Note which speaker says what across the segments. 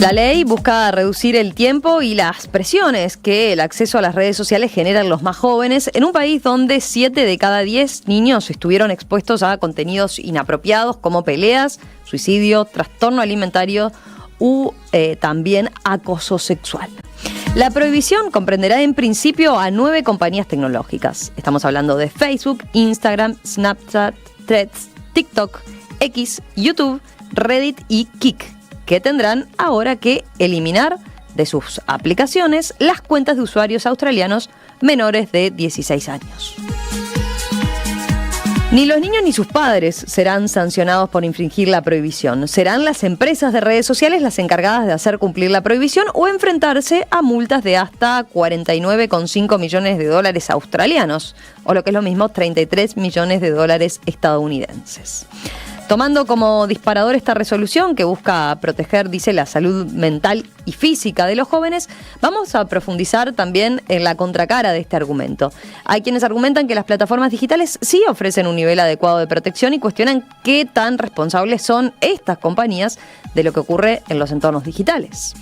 Speaker 1: La ley busca reducir el tiempo y las presiones que el acceso a las redes sociales genera en los más jóvenes en un país donde 7 de cada 10 niños estuvieron expuestos a contenidos inapropiados como peleas, suicidio, trastorno alimentario u también acoso sexual. La prohibición comprenderá en principio a 9 compañías tecnológicas. Estamos hablando de Facebook, Instagram, Snapchat, Threads, TikTok, X, YouTube, Reddit y Kik, que tendrán ahora que eliminar de sus aplicaciones las cuentas de usuarios australianos menores de 16 años. Ni los niños ni sus padres serán sancionados por infringir la prohibición. Serán las empresas de redes sociales las encargadas de hacer cumplir la prohibición o enfrentarse a multas de hasta 49,5 millones de dólares australianos, o lo que es lo mismo, 33 millones de dólares estadounidenses. Tomando como disparador esta resolución que busca proteger, dice, la salud mental y física de los jóvenes, vamos a profundizar también en la contracara de este argumento. Hay quienes argumentan que las plataformas digitales sí ofrecen un nivel adecuado de protección y cuestionan qué tan responsables son estas compañías de lo que ocurre en los entornos digitales.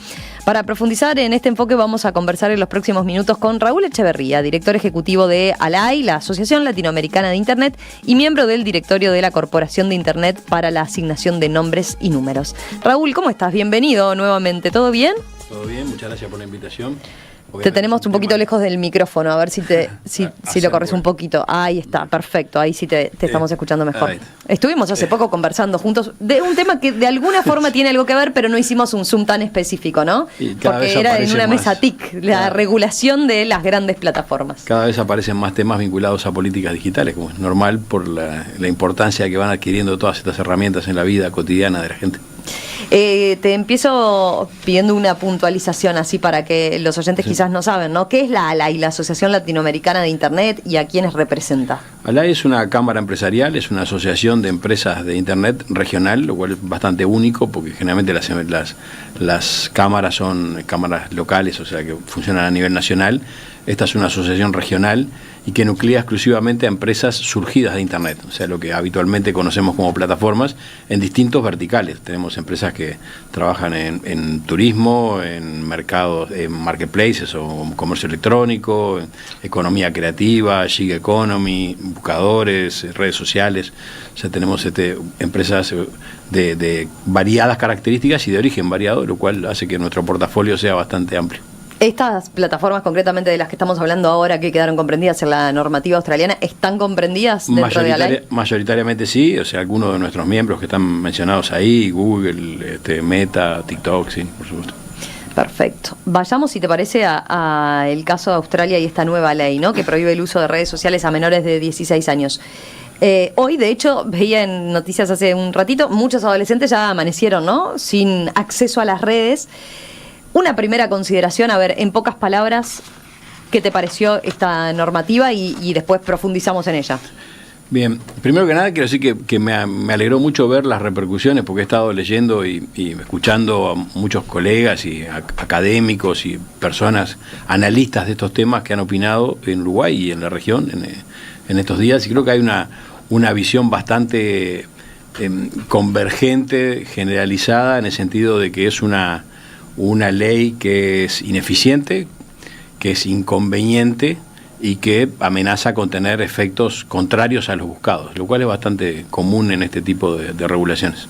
Speaker 1: Para profundizar en este enfoque vamos a conversar en los próximos minutos con Raúl Echeverría, director ejecutivo de ALAI, la Asociación Latinoamericana de Internet, y miembro del directorio de la Corporación de Internet para la Asignación de Nombres y Números. Raúl, ¿cómo estás? Bienvenido nuevamente. ¿Todo bien?
Speaker 2: Todo bien, muchas gracias por la invitación.
Speaker 1: Te tenemos un poquito lejos del micrófono, a ver si lo corres un poquito. Ahí está, perfecto, ahí sí te estamos escuchando mejor. Estuvimos hace poco conversando juntos de un tema que de alguna forma tiene algo que ver, pero no hicimos un zoom tan específico, ¿no? Porque era en una mesa TIC, la regulación de las grandes plataformas.
Speaker 2: Cada vez aparecen más temas vinculados a políticas digitales, como es normal por la importancia que van adquiriendo todas estas herramientas en la vida cotidiana de la gente.
Speaker 1: Te empiezo pidiendo una puntualización así para que los oyentes quizás no saben, ¿no? ¿Qué es la ALAI, la Asociación Latinoamericana de Internet, y a quiénes representa?
Speaker 2: ALAI es una cámara empresarial, es una asociación de empresas de Internet regional, lo cual es bastante único porque generalmente las cámaras son cámaras locales, o sea que funcionan a nivel nacional. Esta es una asociación regional y que nuclea exclusivamente a empresas surgidas de Internet, o sea, lo que habitualmente conocemos como plataformas en distintos verticales. Tenemos empresas que trabajan en turismo, en mercados, en marketplaces o comercio electrónico, en economía creativa, gig economy, buscadores, redes sociales. O sea, tenemos empresas de variadas características y de origen variado, lo cual hace que nuestro portafolio sea bastante amplio.
Speaker 1: Estas plataformas concretamente de las que estamos hablando ahora, que quedaron comprendidas en la normativa australiana, ¿están comprendidas dentro de ALAI?
Speaker 2: Mayoritariamente sí, o sea, algunos de nuestros miembros que están mencionados ahí, Google, Meta, TikTok, sí, por supuesto.
Speaker 1: Perfecto. Vayamos, si te parece, a el caso de Australia y esta nueva ley, ¿no?, que prohíbe el uso de redes sociales a menores de 16 años. Hoy, de hecho, veía en noticias hace un ratito, muchos adolescentes ya amanecieron, ¿no?, sin acceso a las redes. Una primera consideración, a ver, en pocas palabras, ¿qué te pareció esta normativa? Y después profundizamos en ella.
Speaker 2: Bien, primero que nada quiero decir que me alegró mucho ver las repercusiones, porque he estado leyendo y escuchando a muchos colegas y académicos y personas, analistas de estos temas que han opinado en Uruguay y en la región en estos días, y creo que hay una visión bastante convergente, generalizada, en el sentido de que es una ley que es ineficiente, que es inconveniente y que amenaza con tener efectos contrarios a los buscados, lo cual es bastante común en este tipo de regulaciones.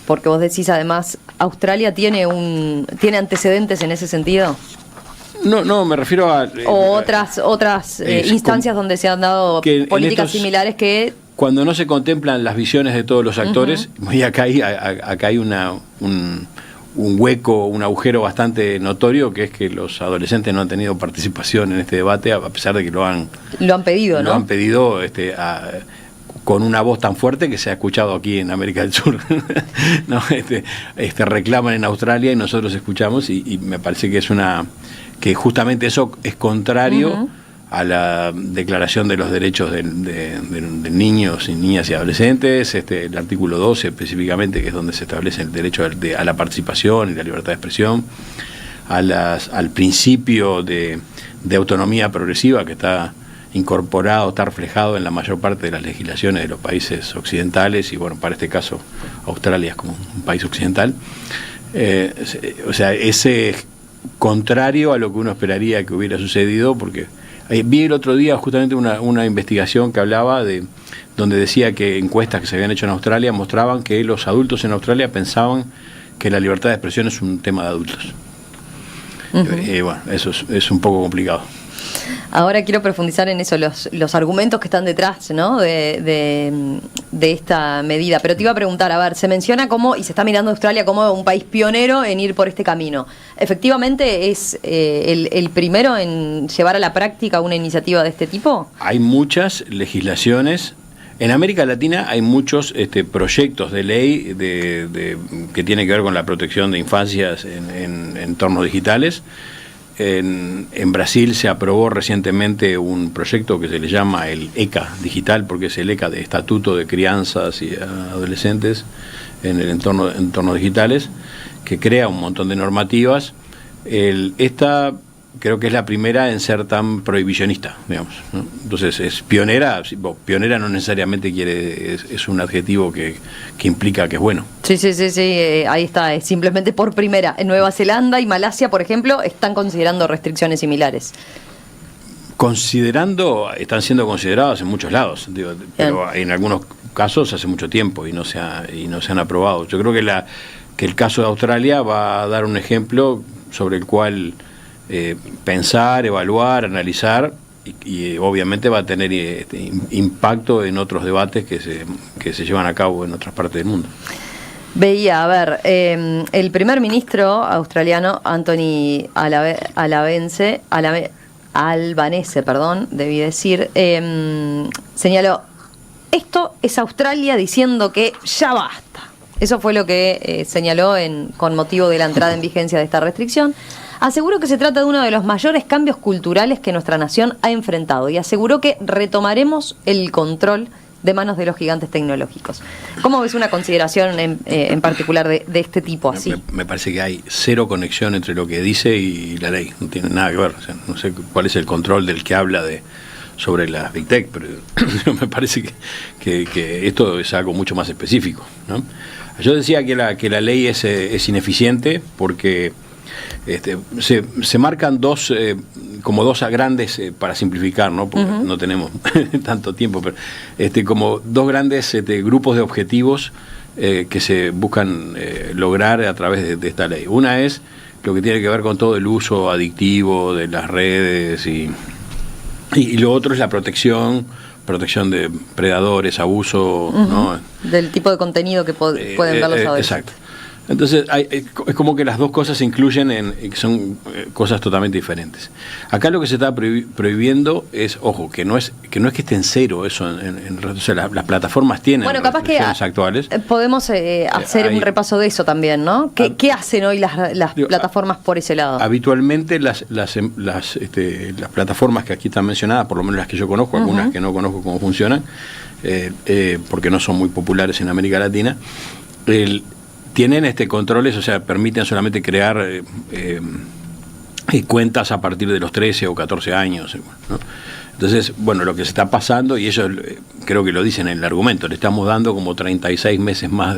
Speaker 1: Porque vos decís, además, ¿Australia tiene antecedentes en ese sentido?
Speaker 2: No, me refiero a...
Speaker 1: o otras instancias donde se han dado políticas similares que...
Speaker 2: Cuando no se contemplan las visiones de todos los actores, y acá hay un hueco, un agujero bastante notorio, que es que los adolescentes no han tenido participación en este debate, a pesar de que lo han pedido, ¿no? Lo han pedido con una voz tan fuerte que se ha escuchado aquí en América del Sur. ¿No? Reclaman en Australia y nosotros escuchamos, y me parece que justamente eso es contrario a la Declaración de los Derechos de Niños y Niñas y Adolescentes, el artículo 12 específicamente, que es donde se establece el derecho a la participación y la libertad de expresión, al principio de autonomía progresiva que está incorporado, está reflejado en la mayor parte de las legislaciones de los países occidentales, y bueno, para este caso Australia es como un país occidental. O sea, ese contrario a lo que uno esperaría que hubiera sucedido, porque vi el otro día justamente una investigación que hablaba de, donde decía que encuestas que se habían hecho en Australia mostraban que los adultos en Australia pensaban que la libertad de expresión es un tema de adultos. Bueno, eso es un poco complicado.
Speaker 1: Ahora quiero profundizar en eso, los argumentos que están detrás, ¿no?, de esta medida. Pero te iba a preguntar, a ver, se menciona como, y se está mirando a Australia como un país pionero en ir por este camino. ¿Efectivamente es el primero en llevar a la práctica una iniciativa de este tipo?
Speaker 2: Hay muchas legislaciones. En América Latina hay muchos proyectos de ley que tienen que ver con la protección de infancias en entornos digitales. En Brasil se aprobó recientemente un proyecto que se le llama el ECA digital, porque es el ECA de Estatuto de Crianzas y Adolescentes en el entornos digitales, que crea un montón de normativas. Esta creo que es la primera en ser tan prohibicionista, digamos, ¿no? Entonces es pionera. Pionera no necesariamente es un adjetivo que implica que es bueno.
Speaker 1: Sí, ahí está, es simplemente por primera. En Nueva Zelanda y Malasia, por ejemplo, están considerando restricciones similares.
Speaker 2: Están siendo consideradas en muchos lados, pero en algunos casos hace mucho tiempo y no se han aprobado. Yo creo que el caso de Australia va a dar un ejemplo sobre el cual pensar, evaluar, analizar, y obviamente va a tener impacto en otros debates que se llevan a cabo en otras partes del mundo.
Speaker 1: Veía, a ver, el primer ministro australiano, Anthony Albanese, debí decir, señaló: esto es Australia diciendo que ya basta. Eso fue lo que señaló con motivo de la entrada en vigencia de esta restricción. Aseguró que se trata de uno de los mayores cambios culturales que nuestra nación ha enfrentado y aseguró que retomaremos el control de manos de los gigantes tecnológicos. ¿Cómo ves una consideración en particular de este tipo así?
Speaker 2: Me parece que hay cero conexión entre lo que dice y la ley, no tiene nada que ver. O sea, no sé cuál es el control del que habla sobre las Big Tech, pero me parece que esto es algo mucho más específico, ¿no? Yo decía que la ley es ineficiente porque se marcan dos grandes, para simplificar, ¿no? Porque no tenemos tanto tiempo, pero como dos grandes grupos de objetivos que se buscan lograr a través de esta ley. Una es lo que tiene que ver con todo el uso adictivo de las redes y lo otro es la protección de predadores, abuso, ¿no?
Speaker 1: Del tipo de contenido que pueden ver los adolescentes.
Speaker 2: Exacto. Entonces es como que las dos cosas se incluyen son cosas totalmente diferentes. Acá lo que se está prohibiendo es, ojo, que no es que esté en cero eso, o sea, las plataformas tienen restricciones actuales.
Speaker 1: Podemos hacer un repaso de eso también, ¿no? ¿Qué hacen hoy las plataformas por ese lado?
Speaker 2: Habitualmente las plataformas que aquí están mencionadas, por lo menos las que yo conozco, algunas que no conozco cómo funcionan, porque no son muy populares en América Latina, tienen controles, o sea, permiten solamente crear cuentas a partir de los 13 o 14 años, ¿no? Entonces, bueno, lo que se está pasando, y ellos creo que lo dicen en el argumento, le estamos dando como 36 meses más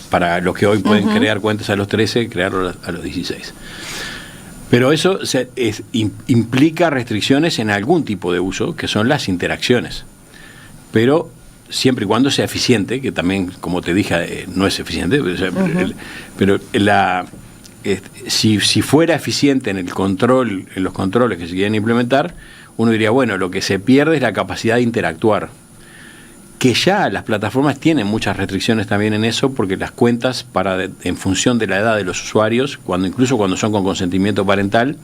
Speaker 2: para los que hoy pueden crear cuentas a los 13, crearlo a los 16. Pero eso implica restricciones en algún tipo de uso, que son las interacciones. Pero siempre y cuando sea eficiente, que también, como te dije, no es eficiente, o sea, pero si fuera eficiente en los controles que se quieren implementar, uno diría, bueno, lo que se pierde es la capacidad de interactuar, que ya las plataformas tienen muchas restricciones también en eso, porque las cuentas en función de la edad de los usuarios, incluso cuando son con consentimiento parental,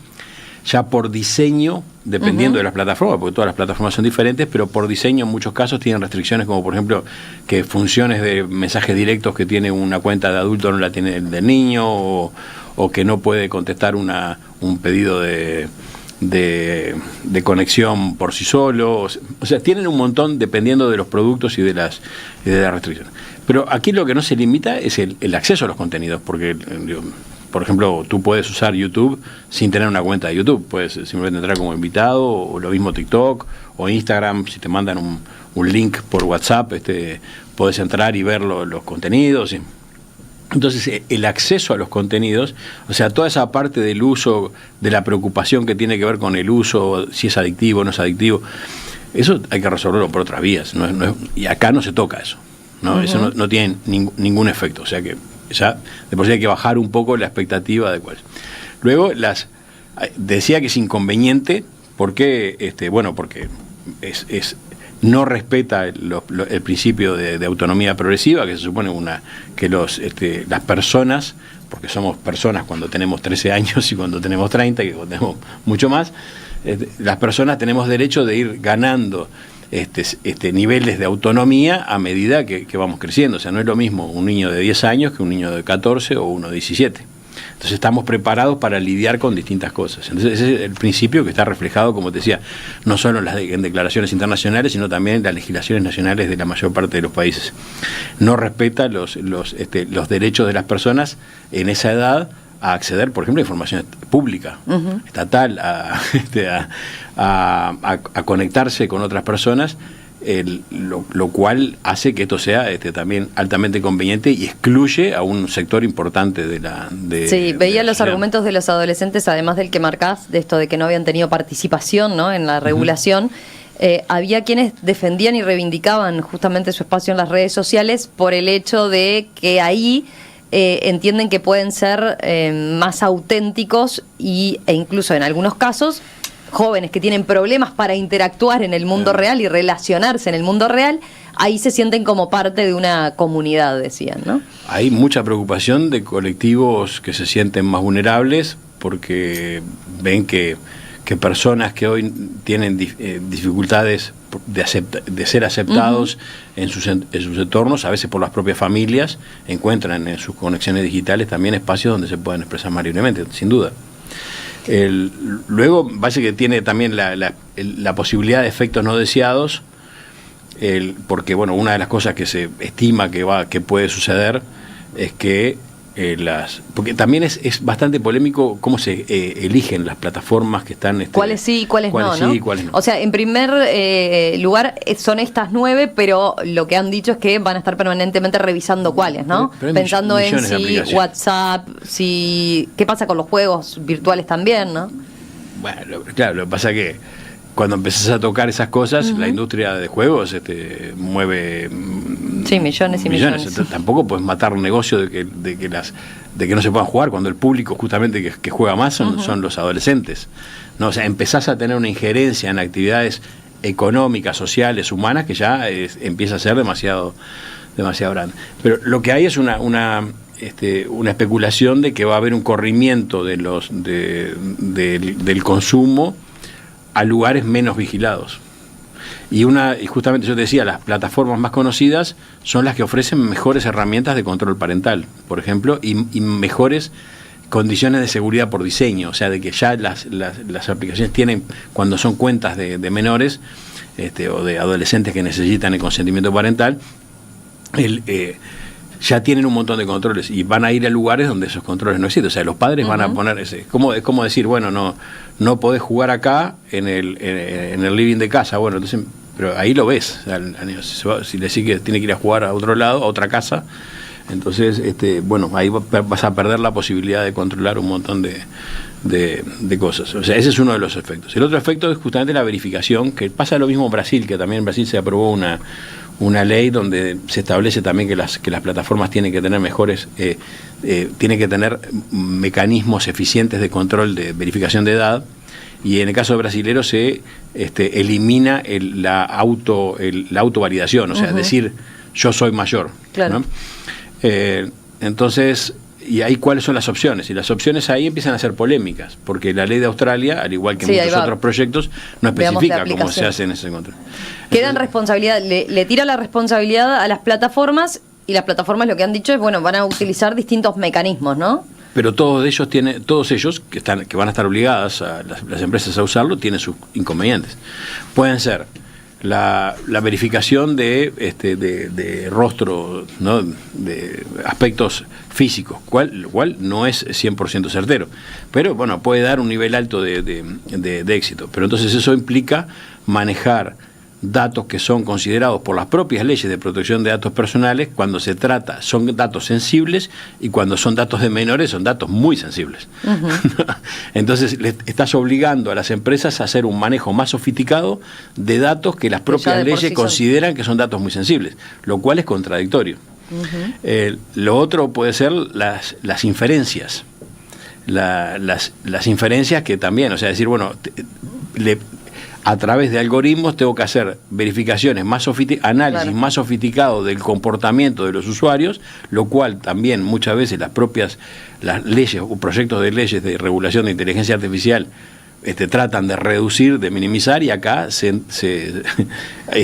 Speaker 2: ya por diseño, dependiendo de las plataformas, porque todas las plataformas son diferentes, pero por diseño en muchos casos tienen restricciones, como por ejemplo que funciones de mensajes directos que tiene una cuenta de adulto no la tiene el del niño, o que no puede contestar un pedido de conexión por sí solo. O sea, tienen un montón dependiendo de los productos y de las restricciones. Pero aquí lo que no se limita es el acceso a los contenidos, porque por ejemplo, tú puedes usar YouTube sin tener una cuenta de YouTube, puedes simplemente entrar como invitado, o lo mismo TikTok, o Instagram, si te mandan un link por WhatsApp, podés entrar y ver los contenidos. Entonces, el acceso a los contenidos, o sea, toda esa parte del uso, de la preocupación que tiene que ver con el uso, si es adictivo o no es adictivo, eso hay que resolverlo por otras vías, y acá no se toca eso, ¿no? Eso no tiene ningún efecto, o sea que ya de por sí hay que bajar un poco la expectativa de cuál. Luego, decía que es inconveniente, porque porque no respeta el principio de autonomía progresiva, que se supone que las personas, porque somos personas cuando tenemos 13 años y cuando tenemos 30 y cuando tenemos mucho más, las personas tenemos derecho de ir ganando niveles de autonomía a medida que vamos creciendo. O sea, no es lo mismo un niño de 10 años que un niño de 14 o uno de 17. Entonces estamos preparados para lidiar con distintas cosas. Entonces ese es el principio que está reflejado, como te decía, no solo en declaraciones internacionales, sino también en las legislaciones nacionales de la mayor parte de los países. No respeta los derechos de las personas en esa edad a acceder, por ejemplo, a información pública, estatal, a conectarse con otras personas, lo cual hace que esto sea también altamente conveniente y excluye a un sector importante
Speaker 1: veía los argumentos de los adolescentes, además del que marcás, de esto de que no habían tenido participación, ¿no?, en la regulación. Había quienes defendían y reivindicaban justamente su espacio en las redes sociales por el hecho de que ahí entienden que pueden ser más auténticos e incluso en algunos casos jóvenes que tienen problemas para interactuar en el mundo real y relacionarse en el mundo real, ahí se sienten como parte de una comunidad, decían, ¿no?
Speaker 2: Hay mucha preocupación de colectivos que se sienten más vulnerables porque ven que personas que hoy tienen dificultades de ser aceptados en sus entornos, a veces por las propias familias, encuentran en sus conexiones digitales también espacios donde se pueden expresar más libremente, sin duda. Luego, parece que tiene también la posibilidad de efectos no deseados, porque una de las cosas que se estima que puede suceder es que porque también es bastante polémico cómo se eligen las plataformas que están...
Speaker 1: ¿Cuáles sí y cuáles no?
Speaker 2: Sí y cuáles no.
Speaker 1: O sea, en primer lugar son estas 9, pero lo que han dicho es que van a estar permanentemente revisando cuáles, ¿no? Pero pensando en si WhatsApp, qué pasa con los juegos virtuales también, ¿no?
Speaker 2: Bueno, claro, lo que pasa es que cuando empezás a tocar esas cosas, la industria de juegos mueve
Speaker 1: millones y millones.
Speaker 2: Entonces, tampoco puedes matar un negocio de que no se puedan jugar cuando el público justamente que juega más son los adolescentes, ¿no? O sea, empezás a tener una injerencia en actividades económicas, sociales, humanas, que ya empieza a ser demasiado grande. Pero lo que hay es una especulación de que va a haber un corrimiento del consumo a lugares menos vigilados. Y justamente yo te decía, las plataformas más conocidas son las que ofrecen mejores herramientas de control parental, por ejemplo, y mejores condiciones de seguridad por diseño, o sea, de que ya las aplicaciones tienen, cuando son cuentas de menores o de adolescentes que necesitan el consentimiento parental, ya tienen un montón de controles y van a ir a lugares donde esos controles no existen. O sea, los padres van a poner es como decir, bueno, no podés jugar acá en el living de casa. Bueno, entonces, pero ahí lo ves al niño. Si le decís que tiene que ir a jugar a otro lado, a otra casa, entonces ahí vas a perder la posibilidad de controlar un montón de cosas. O sea, ese es uno de los efectos. El otro efecto es justamente la verificación, que pasa lo mismo en Brasil, que también en Brasil se aprobó una ley donde se establece también que las plataformas tienen que tener tienen que tener mecanismos eficientes de control de verificación de edad, y en el caso de brasilero se elimina la autovalidación, o sea, decir yo soy mayor,
Speaker 1: claro,
Speaker 2: ¿no? Entonces, y ahí cuáles son las opciones, y las opciones ahí empiezan a ser polémicas, porque la ley de Australia, al igual que muchos otros proyectos, no especifica cómo se hace en ese control.
Speaker 1: Queda en responsabilidad, le tira la responsabilidad a las plataformas, y las plataformas lo que han dicho es, van a utilizar distintos mecanismos, ¿no?
Speaker 2: Pero todos ellos que van a estar obligadas a las empresas a usarlo, tienen sus inconvenientes. Pueden ser la verificación de rostro, ¿no?, de aspectos físicos, cual no es 100% certero, pero puede dar un nivel alto de éxito. Pero entonces eso implica manejar datos que son considerados por las propias leyes de protección de datos personales, cuando se trata, son datos sensibles, y cuando son datos de menores, son datos muy sensibles. Entonces, le estás obligando a las empresas a hacer un manejo más sofisticado de datos que las propias leyes consideran que son datos muy sensibles, lo cual es contradictorio. Lo otro puede ser las inferencias. Las inferencias que también, o sea, decir, bueno, a través de algoritmos tengo que hacer verificaciones más análisis más sofisticado del comportamiento de los usuarios, lo cual también muchas veces las leyes o proyectos de leyes de regulación de inteligencia artificial tratan de reducir, de minimizar, y acá es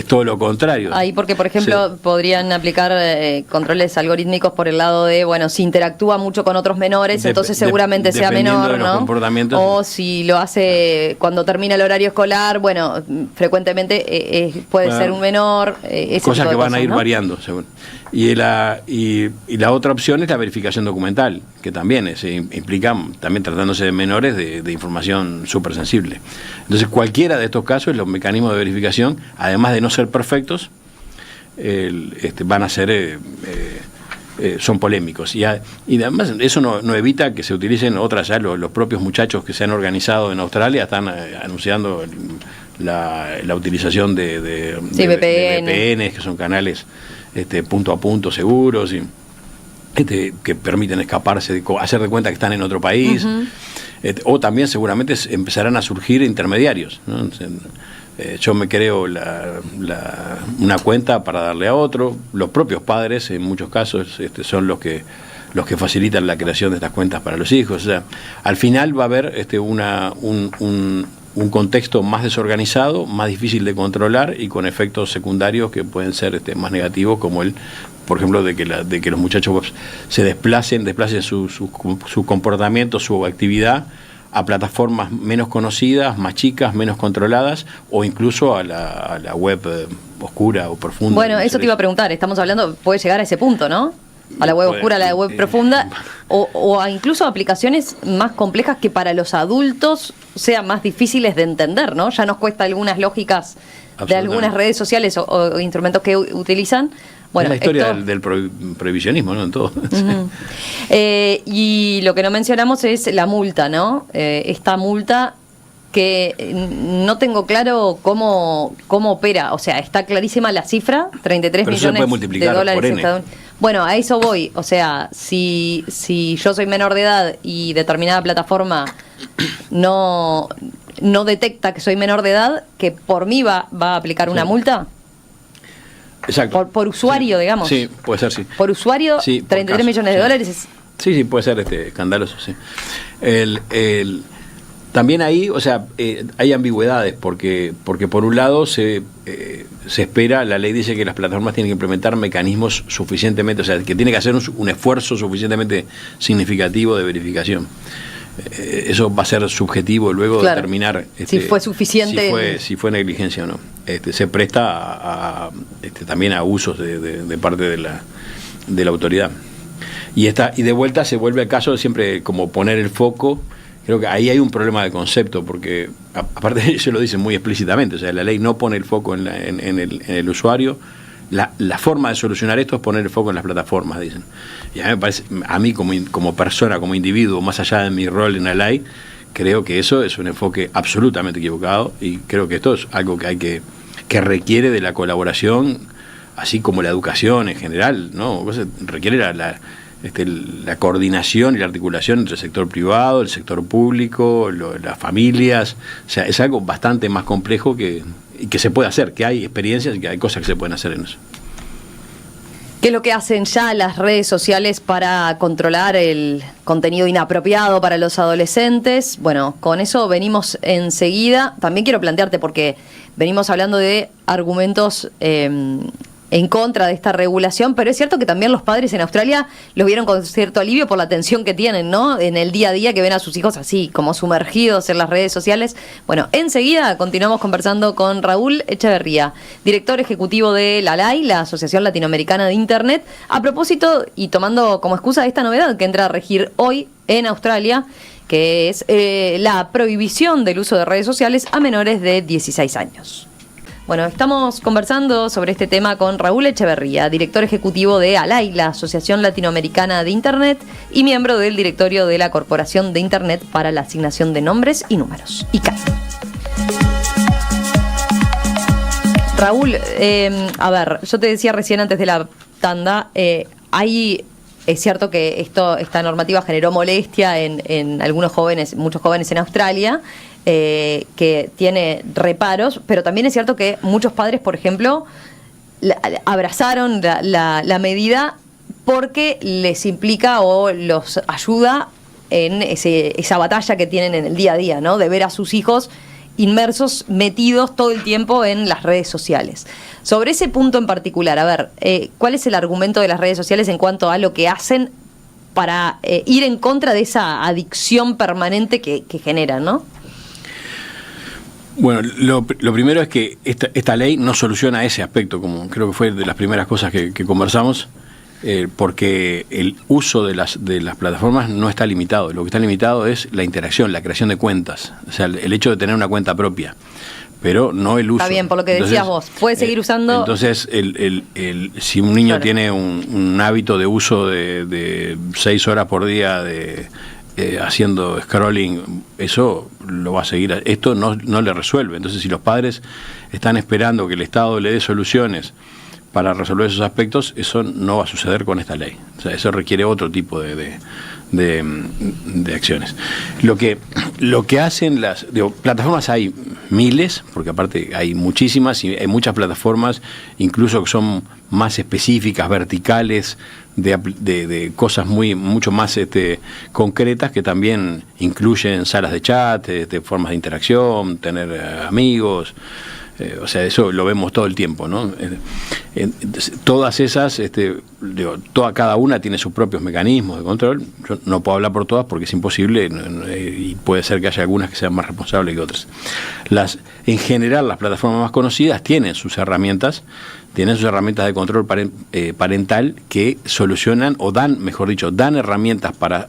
Speaker 2: todo lo contrario.
Speaker 1: Ahí porque, por ejemplo, podrían aplicar controles algorítmicos por el lado de, bueno, si interactúa mucho con otros menores, entonces seguramente sea menor, ¿no? O si lo hace cuando termina el horario escolar, bueno, frecuentemente puede ser un menor.
Speaker 2: Cosas que van a ir variando, según. Y la otra opción es la verificación documental, que también implica, también tratándose de menores, de información súper sensible. Entonces, cualquiera de estos casos, los mecanismos de verificación, además de no ser perfectos, van a ser son polémicos. Y además eso no evita que se utilicen otras, ya los propios muchachos que se han organizado en Australia están anunciando la utilización de VPNs, que son canales punto a punto seguros, y que permiten escaparse, hacer de cuenta que están en otro país. O también seguramente empezarán a surgir intermediarios, ¿no? Yo me creo una cuenta para darle a otro. Los propios padres, en muchos casos, son los que facilitan la creación de estas cuentas para los hijos. O sea, al final va a haber un contexto más desorganizado, más difícil de controlar, y con efectos secundarios que pueden ser más negativos, como por ejemplo, de que los muchachos se desplacen su comportamiento, su actividad a plataformas menos conocidas, más chicas, menos controladas, o incluso a la web oscura o profunda.
Speaker 1: Bueno, eso te iba a preguntar, estamos hablando, puede llegar a ese punto, ¿no? A la web oscura, a la web profunda, o a incluso aplicaciones más complejas que para los adultos sean más difíciles de entender, ¿no? Ya nos cuesta algunas lógicas de algunas redes sociales o instrumentos que utilizan. Bueno,
Speaker 2: es la historia del prohibicionismo, ¿no? En todo.
Speaker 1: Y lo que no mencionamos es la multa, ¿no? Esta multa que no tengo claro cómo opera. O sea, está clarísima la cifra, 33 millones de dólares. Bueno, a eso voy. O sea, si yo soy menor de edad y determinada plataforma no detecta que soy menor de edad, que por mí va a aplicar una multa.
Speaker 2: Exacto.
Speaker 1: Por usuario, digamos.
Speaker 2: Sí, puede ser, sí.
Speaker 1: Por usuario, sí, 33 millones de dólares.
Speaker 2: Sí, puede ser escandaloso, sí. También ahí, o sea, hay ambigüedades, porque por un lado se espera, la ley dice que las plataformas tienen que implementar mecanismos suficientemente, o sea, que tiene que hacer un esfuerzo suficientemente significativo de verificación. Eso va a ser subjetivo luego de determinar
Speaker 1: si fue suficiente,
Speaker 2: si fue negligencia o no. Se presta también a abusos de parte de la autoridad. Y de vuelta se vuelve al caso de siempre como poner el foco. Creo que ahí hay un problema de concepto, porque aparte ellos lo dicen muy explícitamente, o sea, la ley no pone el foco en el usuario. La forma de solucionar esto es poner el foco en las plataformas, dicen. Y a mí me parece, como persona, como individuo, más allá de mi rol en la ley, creo que eso es un enfoque absolutamente equivocado, y creo que esto es algo que requiere de la colaboración, así como la educación en general, ¿no? Requiere la coordinación y la articulación entre el sector privado, el sector público, las familias. O sea, es algo bastante más complejo y que se puede hacer, que hay experiencias y que hay cosas que se pueden hacer en eso.
Speaker 1: ¿Qué es lo que hacen ya las redes sociales para controlar el contenido inapropiado para los adolescentes? Bueno, con eso venimos enseguida. También quiero plantearte, porque venimos hablando de argumentos en contra de esta regulación, pero es cierto que también los padres en Australia los vieron con cierto alivio por la atención que tienen, ¿no? En el día a día, que ven a sus hijos así, como sumergidos en las redes sociales. Bueno, enseguida continuamos conversando con Raúl Echeverría, director ejecutivo de la ALAI, la Asociación Latinoamericana de Internet, a propósito y tomando como excusa esta novedad que entra a regir hoy en Australia, que es la prohibición del uso de redes sociales a menores de 16 años. Bueno, estamos conversando sobre este tema con Raúl Echeverría, director ejecutivo de ALAI, la Asociación Latinoamericana de Internet, y miembro del directorio de la Corporación de Internet para la Asignación de Nombres y Números, ICANN. Raúl, a ver, yo te decía recién antes de la tanda, es cierto que esta normativa generó molestia en algunos jóvenes, muchos jóvenes en Australia, que tiene reparos, pero también es cierto que muchos padres, por ejemplo, abrazaron la medida porque les implica o los ayuda en esa batalla que tienen en el día a día, ¿no? De ver a sus hijos inmersos, metidos todo el tiempo en las redes sociales. Sobre ese punto en particular, a ver, ¿cuál es el argumento de las redes sociales en cuanto a lo que hacen para ir en contra de esa adicción permanente que generan, ¿no?
Speaker 2: Bueno, lo primero es que esta ley no soluciona ese aspecto, como creo que fue de las primeras cosas que conversamos, porque el uso de las plataformas no está limitado. Lo que está limitado es la interacción, la creación de cuentas, o sea, el hecho de tener una cuenta propia, pero no el uso.
Speaker 1: Está bien, por lo que decías vos, puede seguir usando.
Speaker 2: Entonces, si un niño tiene un hábito de uso de 6 horas por día haciendo scrolling, eso lo va a seguir. Esto no le resuelve. Entonces, si los padres están esperando que el Estado le dé soluciones para resolver esos aspectos, eso no va a suceder con esta ley. O sea, eso requiere otro tipo de acciones. Lo que hacen plataformas hay miles, porque aparte hay muchísimas, y hay muchas plataformas, incluso que son más específicas, verticales, de cosas mucho más concretas, que también incluyen salas de chat, formas de interacción, tener amigos. O sea, eso lo vemos todo el tiempo, ¿no? Todas esas, cada una tiene sus propios mecanismos de control. Yo no puedo hablar por todas porque es imposible, y puede ser que haya algunas que sean más responsables que otras. En general, las plataformas más conocidas tienen sus herramientas de control parental que solucionan o dan herramientas para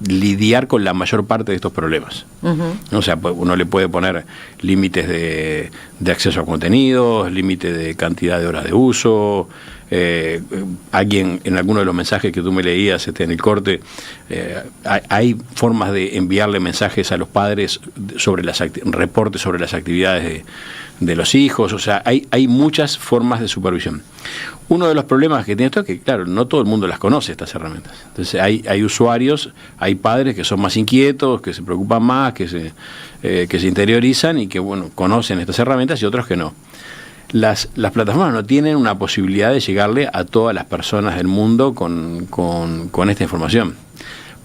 Speaker 2: lidiar con la mayor parte de estos problemas. Uh-huh. O sea, uno le puede poner límites de acceso a contenidos, límites de cantidad de horas de uso. Alguien en alguno de los mensajes que tú me leías en el corte, hay formas de enviarle mensajes a los padres sobre reportes sobre las actividades de los hijos. O sea, hay muchas formas de supervisión. Uno de los problemas que tiene esto es que, claro, no todo el mundo las conoce, estas herramientas. Entonces hay usuarios, hay padres que son más inquietos, que se preocupan más, que se interiorizan y que, bueno, conocen estas herramientas, y otros que no. Las plataformas no tienen una posibilidad de llegarle a todas las personas del mundo con esta información.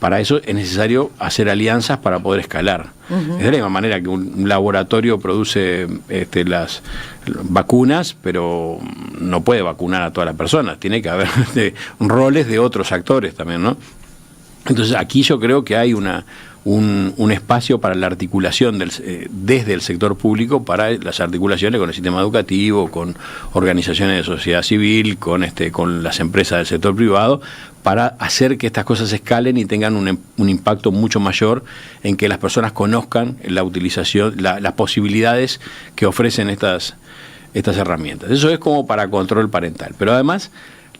Speaker 2: Para eso es necesario hacer alianzas para poder escalar. Uh-huh. Es de la misma manera que un laboratorio produce las vacunas, pero no puede vacunar a todas las personas. Tiene que haber roles de otros actores también, ¿no? Entonces aquí yo creo que hay un espacio para la articulación desde el sector público, para las articulaciones con el sistema educativo, con organizaciones de sociedad civil, con las empresas del sector privado, para hacer que estas cosas escalen y tengan un impacto mucho mayor en que las personas conozcan la utilización, las posibilidades que ofrecen estas herramientas. Eso es como para control parental. Pero además,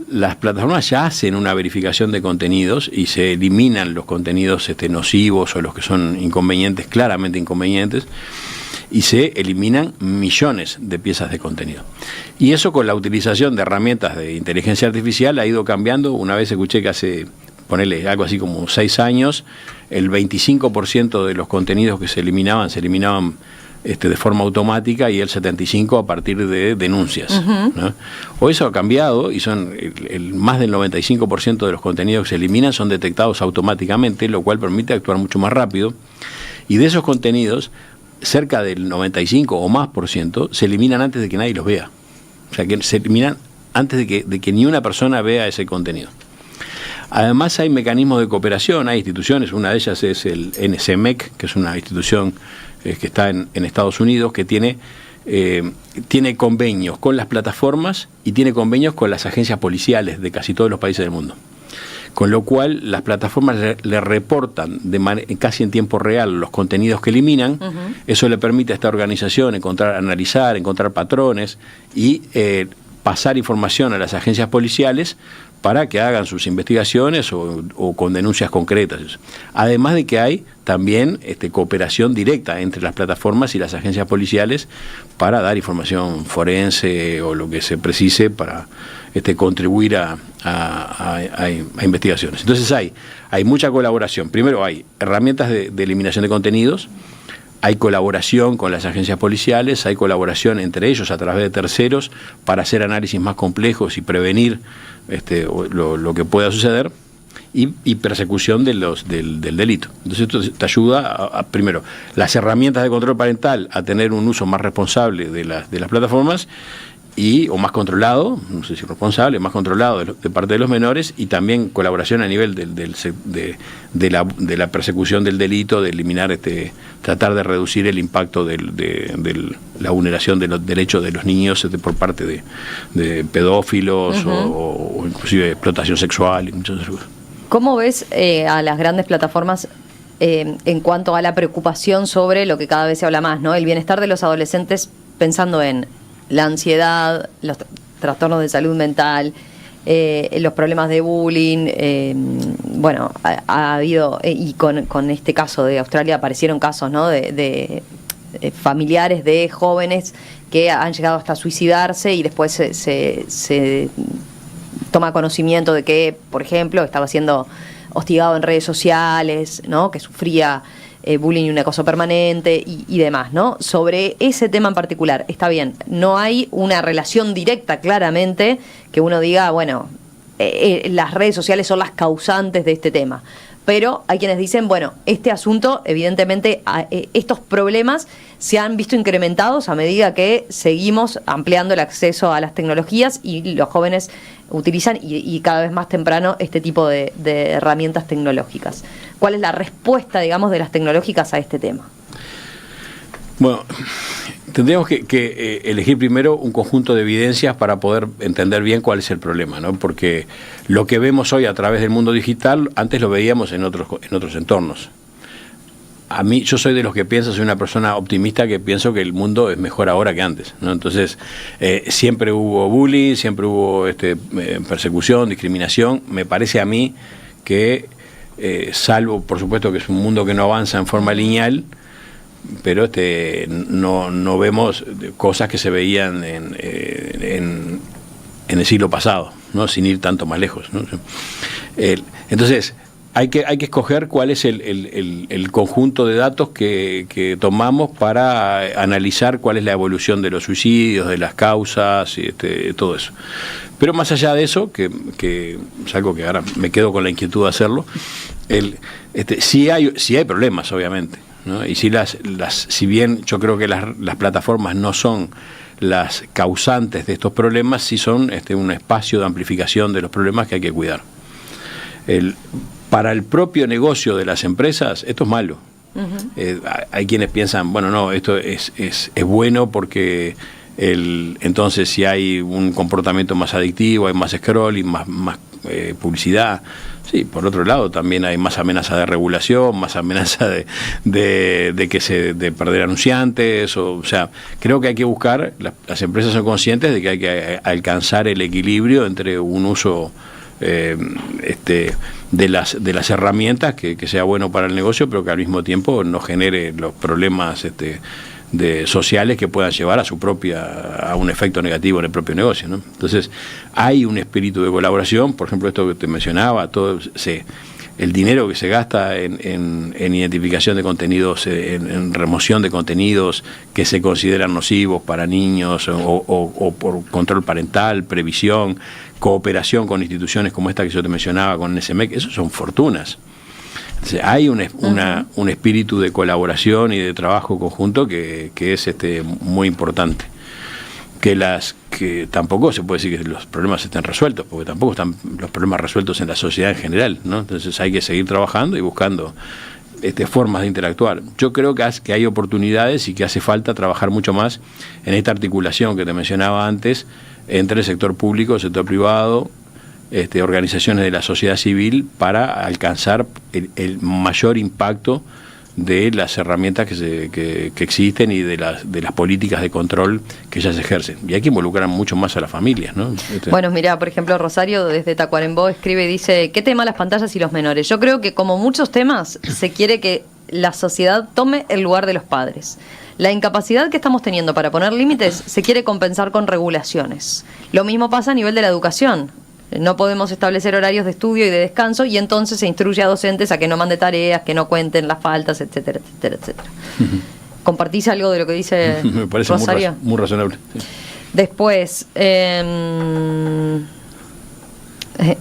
Speaker 2: las plataformas ya hacen una verificación de contenidos y se eliminan los contenidos nocivos o los que son inconvenientes, claramente inconvenientes, y se eliminan millones de piezas de contenido. Y eso, con la utilización de herramientas de inteligencia artificial, ha ido cambiando. Una vez escuché que hace, ponele algo así como 6 años, el 25% de los contenidos que se eliminaban de forma automática, y el 75% a partir de denuncias. Uh-huh. ¿No? Hoy eso ha cambiado, y son más del 95% de los contenidos que se eliminan son detectados automáticamente, lo cual permite actuar mucho más rápido. Y de esos contenidos, cerca del 95 o más % se eliminan antes de que nadie los vea. O sea, que se eliminan antes de que ni una persona vea ese contenido. Además, hay mecanismos de cooperación, hay instituciones. Una de ellas es el NCMEC, que es una institución que está en Estados Unidos, que tiene convenios con las plataformas y tiene convenios con las agencias policiales de casi todos los países del mundo. Con lo cual las plataformas le reportan casi en tiempo real los contenidos que eliminan. Eso le permite a esta organización analizar, encontrar patrones y pasar información a las agencias policiales para que hagan sus investigaciones o con denuncias concretas. Además de que hay también cooperación directa entre las plataformas y las agencias policiales para dar información forense o lo que se precise para contribuir a investigaciones. Entonces hay mucha colaboración. Primero hay herramientas de eliminación de contenidos, hay colaboración con las agencias policiales, hay colaboración entre ellos a través de terceros para hacer análisis más complejos y prevenir lo que pueda suceder, y persecución del delito. Entonces esto te ayuda primero, las herramientas de control parental a tener un uso más responsable de las plataformas, o más controlado, no sé si responsable, más controlado de parte de los menores, y también colaboración a nivel de la persecución del delito, de eliminar, tratar de reducir el impacto de la vulneración de los derechos de los niños por parte de pedófilos o inclusive explotación sexual y muchas otras cosas.
Speaker 1: ¿Cómo ves a las grandes plataformas en cuanto a la preocupación sobre lo que cada vez se habla más, ¿no? El bienestar de los adolescentes, pensando en la ansiedad, los trastornos de salud mental, los problemas de bullying? Bueno, ha habido, y con este caso de Australia aparecieron casos, ¿no?, de familiares de jóvenes que han llegado hasta suicidarse, y después se toma conocimiento de que, por ejemplo, estaba siendo hostigado en redes sociales, ¿no?, que sufría bullying y un acoso permanente y demás, ¿no? Sobre ese tema en particular, está bien, no hay una relación directa, claramente, que uno diga, bueno, las redes sociales son las causantes de este tema. Pero hay quienes dicen, bueno, este asunto, evidentemente, estos problemas se han visto incrementados a medida que seguimos ampliando el acceso a las tecnologías, y los jóvenes utilizan y cada vez más temprano este tipo de herramientas tecnológicas. ¿Cuál es la respuesta, digamos, de las tecnológicas a este tema?
Speaker 2: Bueno, tendríamos que elegir primero un conjunto de evidencias para poder entender bien cuál es el problema, ¿no? Porque lo que vemos hoy a través del mundo digital, antes lo veíamos en otros entornos. A mí, yo soy de los que pienso, soy una persona optimista que pienso que el mundo es mejor ahora que antes, ¿no? Entonces, siempre hubo bullying, siempre hubo persecución, discriminación. Me parece a mí que, salvo, por supuesto, que es un mundo que no avanza en forma lineal, pero no vemos cosas que se veían en el siglo pasado, ¿no?, sin ir tanto más lejos, ¿no? Entonces, hay que escoger cuál es el conjunto de datos que tomamos para analizar cuál es la evolución de los suicidios, de las causas, y todo eso. Pero más allá de eso, que es algo que ahora me quedo con la inquietud de hacerlo, sí hay problemas, obviamente, ¿no? Y si bien yo creo que las plataformas no son las causantes de estos problemas, sí son un espacio de amplificación de los problemas que hay que cuidar. Para el propio negocio de las empresas, esto es malo. Hay quienes piensan, bueno, no, esto es bueno porque entonces si hay un comportamiento más adictivo, hay más scrolling, más publicidad. Sí, por otro lado también hay más amenaza de regulación, más amenaza de perder anunciantes, o sea, creo que hay que buscar, las empresas son conscientes de que hay que alcanzar el equilibrio entre un uso de las herramientas que sea bueno para el negocio, pero que al mismo tiempo no genere los problemas sociales que puedan llevar a un efecto negativo en el propio negocio, ¿no? Entonces, hay un espíritu de colaboración, por ejemplo, esto que te mencionaba, el dinero que se gasta en identificación de contenidos, en remoción de contenidos que se consideran nocivos para niños, o por control parental, previsión, cooperación con instituciones como esta que yo te mencionaba, con NSMEC, eso son fortunas. Hay un espíritu de colaboración y de trabajo conjunto que es muy importante. Que tampoco se puede decir que los problemas estén resueltos, porque tampoco están los problemas resueltos en la sociedad en general, ¿no? Entonces hay que seguir trabajando y buscando formas de interactuar. Yo creo que hay oportunidades y que hace falta trabajar mucho más en esta articulación que te mencionaba antes entre el sector público, el sector privado, organizaciones de la sociedad civil para alcanzar el mayor impacto de las herramientas que existen y de las políticas de control que ellas ejercen. Y hay que involucrar mucho más a las familias, ¿no?
Speaker 1: Bueno, mira, por ejemplo, Rosario desde Tacuarembó escribe y dice: ¿qué tema las pantallas y los menores? Yo creo que, como muchos temas, se quiere que la sociedad tome el lugar de los padres. La incapacidad que estamos teniendo para poner límites se quiere compensar con regulaciones. Lo mismo pasa a nivel de la educación. No podemos establecer horarios de estudio y de descanso, y entonces se instruye a docentes a que no mande tareas, que no cuenten las faltas, etcétera, etcétera, etcétera. ¿Compartís algo de lo que dice
Speaker 2: Me parece
Speaker 1: Rosario?
Speaker 2: muy razonable. Sí.
Speaker 1: Después,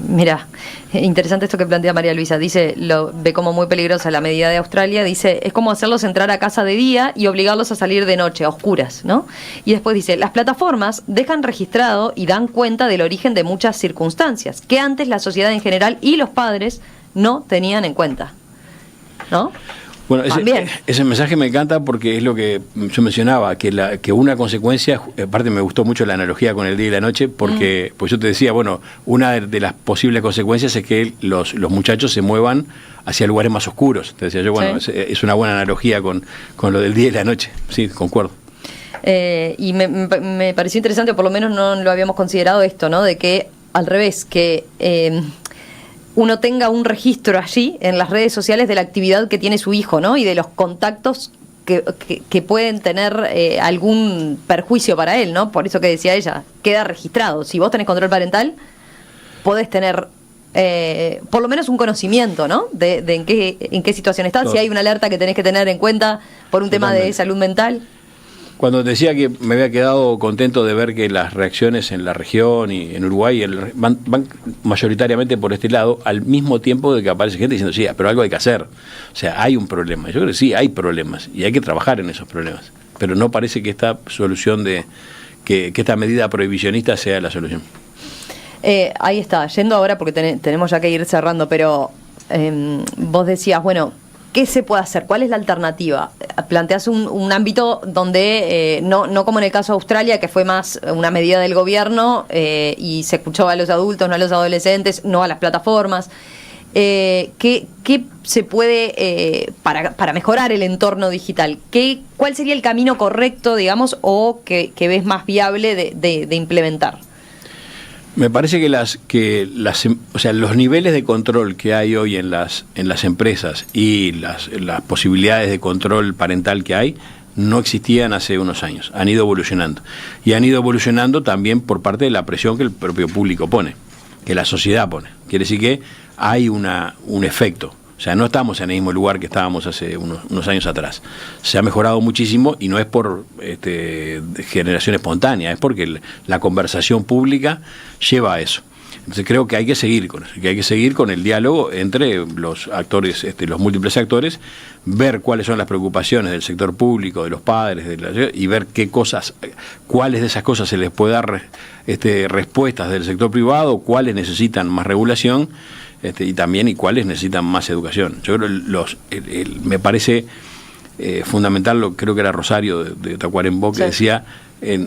Speaker 1: mira, interesante esto que plantea María Luisa. Dice, lo ve como muy peligrosa la medida de Australia. Dice, es como hacerlos entrar a casa de día y obligarlos a salir de noche, a oscuras, ¿no? Y después dice, las plataformas dejan registrado y dan cuenta del origen de muchas circunstancias que antes la sociedad en general y los padres no tenían en cuenta, ¿no?
Speaker 2: Bueno, ese mensaje me encanta porque es lo que yo mencionaba, que una consecuencia, aparte me gustó mucho la analogía con el día y la noche, porque pues yo te decía, bueno, una de las posibles consecuencias es que los muchachos se muevan hacia lugares más oscuros. Te decía yo, bueno, sí, es una buena analogía con lo del día y la noche. Sí, concuerdo.
Speaker 1: Y me pareció interesante, o por lo menos no lo habíamos considerado esto, ¿no? De que, al revés, que uno tenga un registro allí en las redes sociales de la actividad que tiene su hijo, ¿no? Y de los contactos que pueden tener algún perjuicio para él, ¿no? Por eso que decía ella, queda registrado. Si vos tenés control parental, podés tener por lo menos un conocimiento, ¿no? De en qué situación estás, si hay una alerta que tenés que tener en cuenta por un tema de salud mental.
Speaker 2: Cuando decía que me había quedado contento de ver que las reacciones en la región y en Uruguay van mayoritariamente por este lado, al mismo tiempo de que aparece gente diciendo, sí, pero algo hay que hacer. O sea, hay un problema. Yo creo que sí, hay problemas y hay que trabajar en esos problemas. Pero no parece que esta solución que esta medida prohibicionista sea la solución.
Speaker 1: Ahí está, yendo ahora porque tenemos ya que ir cerrando, pero vos decías, bueno, ¿qué se puede hacer? ¿Cuál es la alternativa? Planteas un ámbito donde, no como en el caso de Australia, que fue más una medida del gobierno y se escuchó a los adultos, no a los adolescentes, no a las plataformas. ¿Qué se puede, para mejorar el entorno digital? ¿Cuál sería el camino correcto, digamos, o que ves más viable de implementar?
Speaker 2: Me parece que los niveles de control que hay hoy en las empresas y las posibilidades de control parental que hay no existían hace unos años. Han ido evolucionando. Y han ido evolucionando también por parte de la presión que el propio público pone, que la sociedad pone. Quiere decir que hay un efecto. O sea, no estamos en el mismo lugar que estábamos hace unos años atrás. Se ha mejorado muchísimo y no es por generación espontánea, es porque la conversación pública lleva a eso. Entonces creo que hay que seguir con eso, que hay que seguir con el diálogo entre los actores, los múltiples actores, ver cuáles son las preocupaciones del sector público, de los padres, y ver cuáles de esas cosas se les puede dar respuestas del sector privado, cuáles necesitan más regulación. Y también cuáles necesitan más educación. Yo creo me parece fundamental, creo que era Rosario de Tacuarembó, que decía,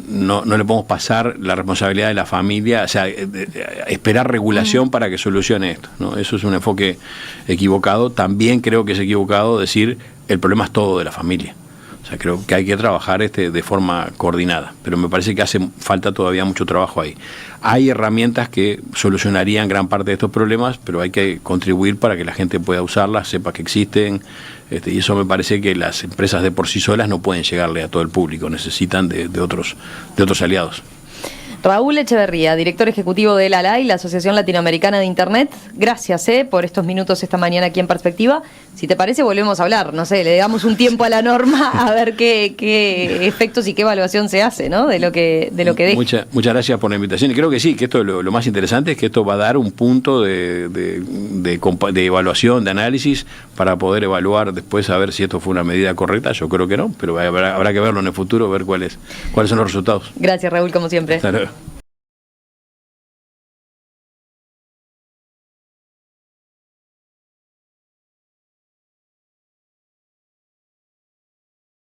Speaker 2: no le podemos pasar la responsabilidad de la familia, o sea, esperar regulación para que solucione esto, ¿no? Eso es un enfoque equivocado. También creo que es equivocado decir el problema es todo de la familia. O sea, creo que hay que trabajar de forma coordinada, pero me parece que hace falta todavía mucho trabajo ahí. Hay herramientas que solucionarían gran parte de estos problemas, pero hay que contribuir para que la gente pueda usarlas, sepa que existen, y eso me parece que las empresas de por sí solas no pueden llegarle a todo el público, necesitan de otros aliados.
Speaker 1: Raúl Echeverría, director ejecutivo de la ALAI, la Asociación Latinoamericana de Internet. Gracias por estos minutos esta mañana aquí en Perspectiva. Si te parece, volvemos a hablar. No sé, le damos un tiempo a la norma a ver qué efectos y qué evaluación se hace, ¿no? de lo que deje.
Speaker 2: Muchas gracias por la invitación. Y creo que sí, que esto lo más interesante es que esto va a dar un punto de evaluación, de análisis, para poder evaluar después a ver si esto fue una medida correcta. Yo creo que no, pero habrá que verlo en el futuro, ver cuáles son los resultados.
Speaker 1: Gracias, Raúl, como siempre.
Speaker 2: Hasta luego.